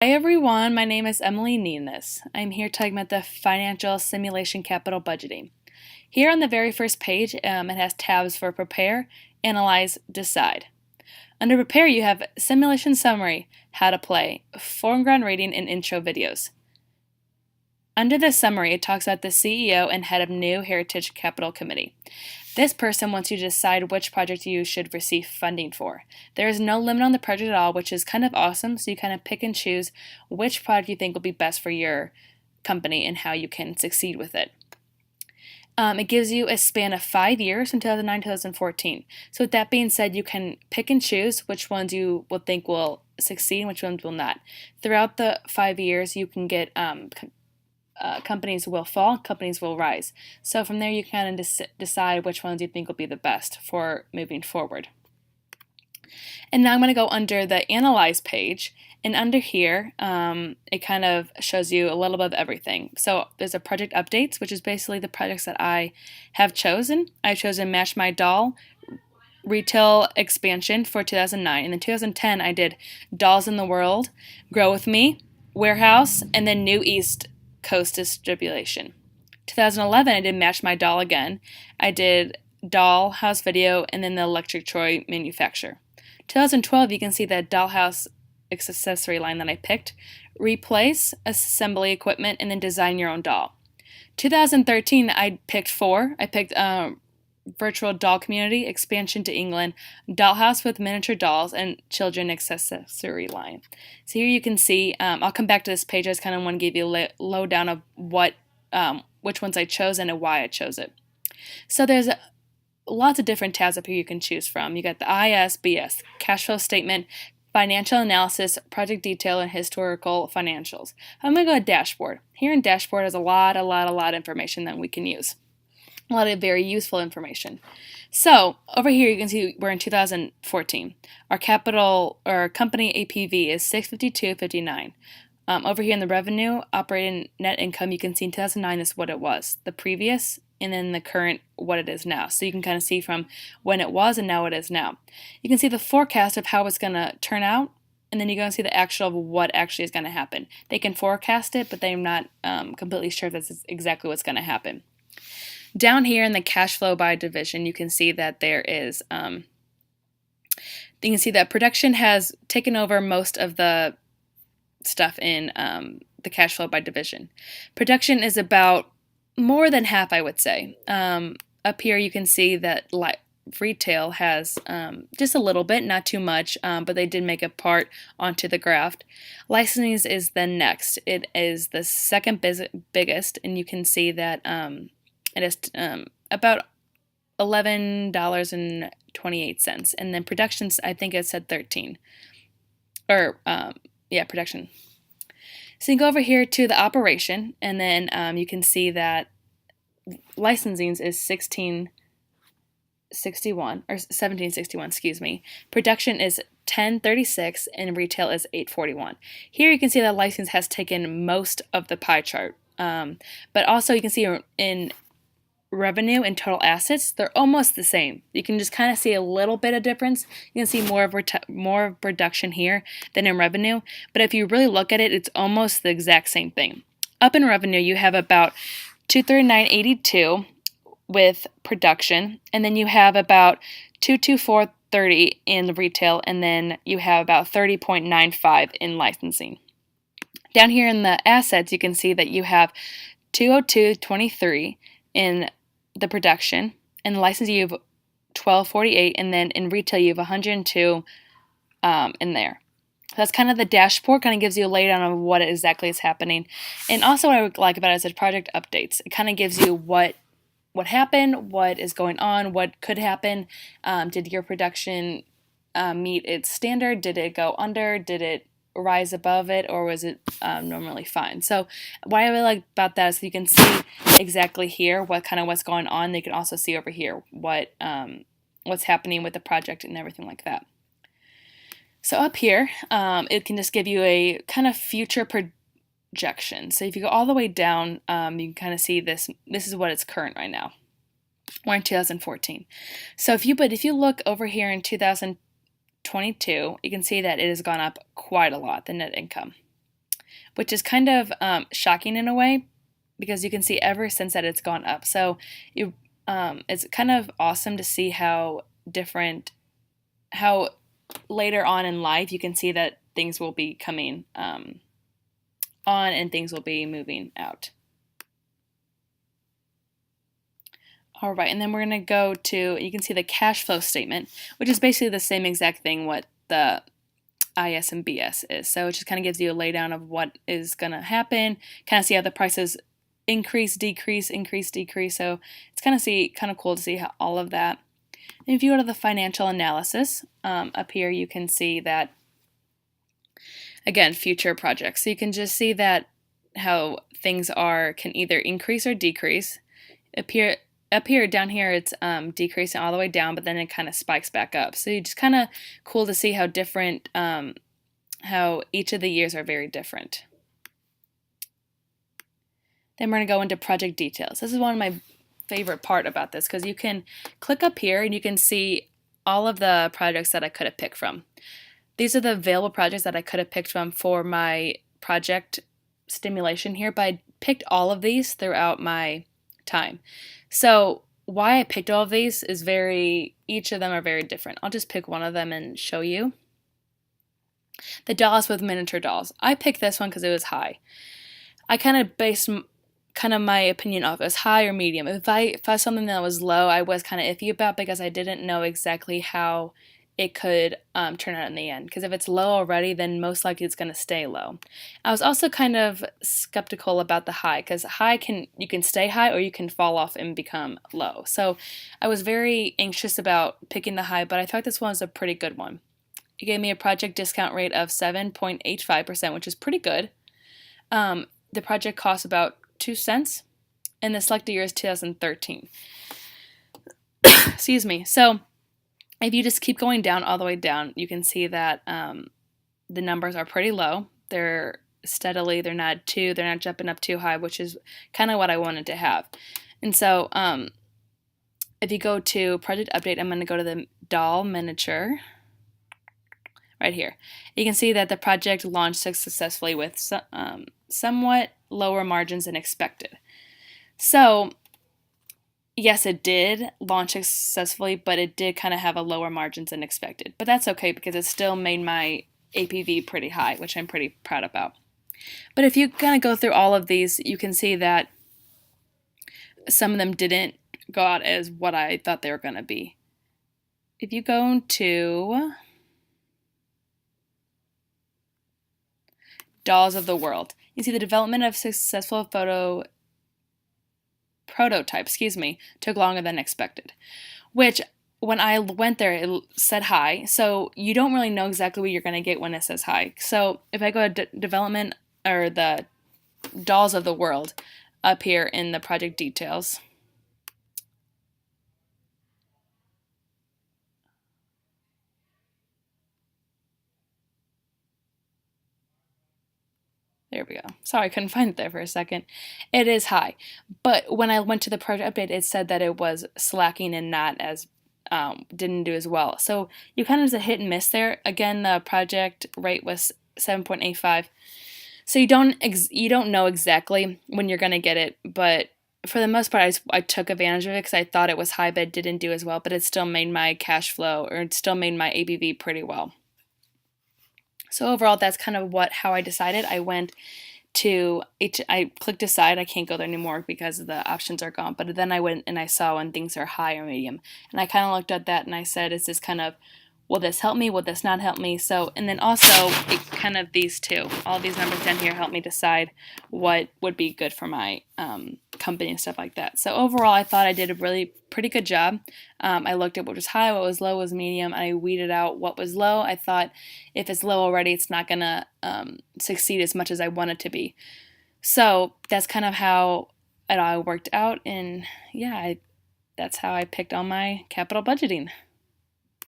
Hi everyone, my name is Emily Nenes. I'm here talking about the Financial Simulation Capital Budgeting. Here on the very first page, it has tabs for Prepare, Analyze, Decide. Under Prepare, you have Simulation Summary, How to Play, Foreground Rating, and Intro videos. Under the summary, it talks about the CEO and head of New Heritage Capital Committee. This person wants you to decide which project you should receive funding for. There is no limit on the project at all, which is kind of awesome, so you kind of pick and choose which project you think will be best for your company and how you can succeed with it. It gives you a span of 5 years from 2009 to 2014. So with that being said, you can pick and choose which ones you will think will succeed and which ones will not. Throughout the 5 years, you can get companies will fall, companies will rise. So from there, you kind of decide which ones you think will be the best for moving forward. And now I'm going to go under the Analyze page, and under here, it kind of shows you a little bit of everything. So there's a project updates, which is basically the projects that I have chosen. I've chosen Match My Doll, Retail Expansion for 2009, and in 2010 I did Dolls in the World, Grow With Me, Warehouse, and then New East Coast Distribution. 2011 I did Match My Doll again. I did Dollhouse Video, and then the Electric Toy Manufacturer. 2012, you can see the Dollhouse accessory line that I picked, Replace Assembly Equipment, and then Design Your Own Doll. 2013, I picked 4. I picked Virtual Doll Community, Expansion to England, Dollhouse with Miniature Dolls, and Children Accessory Line. So here you can see, I'll come back to this page. I just kind of want to give you a lowdown of which ones I chose and why I chose it. So there's lots of different tabs up here you can choose from. You got the ISBS, Cash Flow Statement, Financial Analysis, Project Detail, and Historical Financials. I'm going to go to Dashboard. Here in Dashboard has a lot of information that we can use. A lot of very useful information. So over here you can see we're in 2014. Our company APV is 652.59. Over here in the revenue, operating net income, you can see in 2009 is what it was. The previous, and then the current, what it is now. So you can kind of see from when it was and now what it is now. You can see the forecast of how it's going to turn out, and then you go and see the actual of what actually is going to happen. They can forecast it, but they're not completely sure that's exactly what's going to happen. Down here in the cash flow by division, you can see that there is, you can see that production has taken over most of the stuff in the cash flow by division. Production is about more than half, I would say. Up here you can see that retail has just a little bit, not too much, but they did make a part onto the graph. Licensing is the next. It is the second biggest, and you can see that it is about $11.28, and then productions, I think it said 13. Production. So you go over here to the operation, and then you can see that licensing is 1661 or 1761, excuse me. Production is 1036, and retail is 841. Here you can see that license has taken most of the pie chart, but also you can see in revenue and total assets, they're almost the same. You can just kind of see a little bit of difference. You can see more of production here than in revenue, but if you really look at it, it's almost the exact same thing. Up in revenue, you have about 239.82 with production, and then you have about 224.30 in retail, and then you have about 30.95 in licensing. Down here in the assets, you can see that you have 202.23 in the production, and the license you have 1248, and then in retail you have 102 in there. That's kind of the dashboard, kind of gives you a laydown of what exactly is happening. And also what I would like about it is the project updates. It kind of gives you what happened, what is going on, what could happen. Did your production meet its standard? Did it go under? Did it rise above it, or was it normally fine? So what I really like about that is you can see exactly here what's going on. They can also see over here what's happening with the project and everything like that. So up here, it can just give you a kind of future projection. So if you go all the way down, you can kind of see this. This is what it's current right now. We're in 2014. So if you look over here in 2022, you can see that it has gone up quite a lot, the net income. which is kind of shocking in a way because you can see ever since that it's gone up. So it's kind of awesome to see how later on in life you can see that things will be coming on and things will be moving out. All right, and then we're going to go to, you can see the cash flow statement, which is basically the same exact thing what the IS and BS is. So it just kind of gives you a laydown of what is going to happen, kind of see how the prices increase, decrease, increase, decrease. So it's kind of cool to see how all of that. And if you go to the financial analysis, up here you can see that, again, future projects. So you can just see that how things can either increase or decrease. Up here, down here, it's decreasing all the way down, but then it kind of spikes back up. So it's just kind of cool to see how different, how each of the years are very different. Then we're going to go into project details. This is one of my favorite part about this because you can click up here and you can see all of the projects that I could have picked from. These are the available projects that I could have picked from for my project stimulation here, but I picked all of these throughout my time. So why I picked all of these is each of them are very different. I'll just pick one of them and show you. The dolls with miniature dolls. I picked this one because it was high. I kind of based my opinion off. It was high or medium. If I saw something that was low, I was kind of iffy about because I didn't know exactly how it could turn out in the end. Because if it's low already, then most likely it's going to stay low. I was also kind of skeptical about the high because you can stay high or you can fall off and become low. So I was very anxious about picking the high, but I thought this one was a pretty good one. It gave me a project discount rate of 7.85%, which is pretty good. The project costs about 2 cents, and the selected year is 2013. Excuse me. So if you just keep going down all the way down, you can see that the numbers are pretty low. They're not jumping up too high, which is kind of what I wanted to have. And so if you go to project update, I'm going to go to the doll miniature right here. You can see that the project launched successfully with somewhat lower margins than expected. So yes, it did launch successfully, but it did kind of have a lower margins than expected. But that's okay because it still made my APV pretty high, which I'm pretty proud about. But if you kind of go through all of these, you can see that some of them didn't go out as what I thought they were going to be. If you go to Dolls of the World, you see the development of successful prototype, took longer than expected, which when I went there, it said high, so you don't really know exactly what you're going to get when it says high. So if I go to development or the Dolls of the World up here in the project details, there we go. Sorry, I couldn't find it there for a second. It is high. But when I went to the project update, it said that it was slacking and not as, didn't do as well. So you kind of just a hit and miss there. Again, the project rate was 7.85. So you don't know exactly when you're going to get it. But for the most part, I took advantage of it because I thought it was high, but it didn't do as well. But it still made my cash flow, or it still made my ABV pretty well. So overall, that's kind of how I decided. I clicked decide. I can't go there anymore because the options are gone. But then I went and I saw when things are high or medium. And I kind of looked at that and I said, is this kind of, will this help me? Will this not help me? So, and then also these two, all these numbers down here help me decide what would be good for my company and stuff like that. So overall, I thought I did a really pretty good job. I looked at what was high, what was low, what was medium. I weeded out what was low. I thought if it's low already, it's not going to succeed as much as I want it to be. So that's kind of how it all worked out. And yeah, that's how I picked on my capital budgeting.